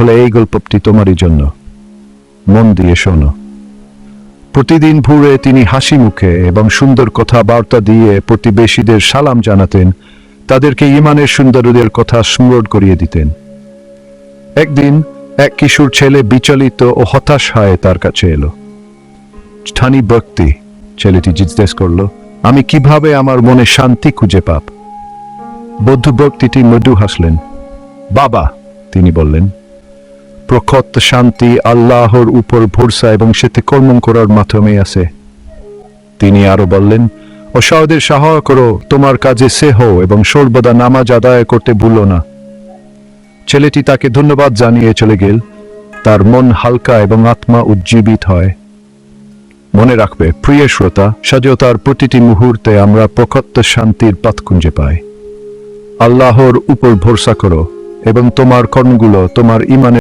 হলে এই গল্পটি তোমারই জন্য। মন দিয়ে শোনো। প্রতিদিন ভোরে তিনি হাসি মুখে এবং সুন্দর কথাবার্তা দিয়ে প্রতিবেশীদের সালাম জানাতেন, তাদেরকে ঈমানের সুন্দরদের কথা স্মরণ করিয়ে দিতেন। একদিন এক কিশোর ছেলে বিচলিত ও হতাশ হয়ে তার কাছে এলো। স্থানীয় ব্যক্তি, ছেলেটি জিজ্ঞেস করলো, আমি কিভাবে আমার মনে শান্তি খুঁজে পাব? বৌদ্ধ ব্যক্তিটি মৃদু হাসলেন। বাবা, তিনি বললেন, প্রকৃত শান্তি আল্লাহর উপর ভরসা এবং সেতে কর্ম করার মাধ্যমে আছে। তিনি আরো বললেন, অসহায়দের সহায় করো, তোমার কাজে সেহ এবং সর্বদা নামাজ আদায় করতে ভুলো না। ছেলেটি তাকে ধন্যবাদ জানিয়ে চলে গেল। তার মন হালকা এবং আত্মা উজ্জীবিত হয়। মনে রাখবে প্রিয় শ্রোতা, স্বাধীনতার প্রতিটি মুহূর্তে আমরা প্রকৃত শান্তির পথ খুঁজে পাই। আল্লাহর উপর ভরসা করো এবং তোমার কর্মগুলো তোমার ঈমানের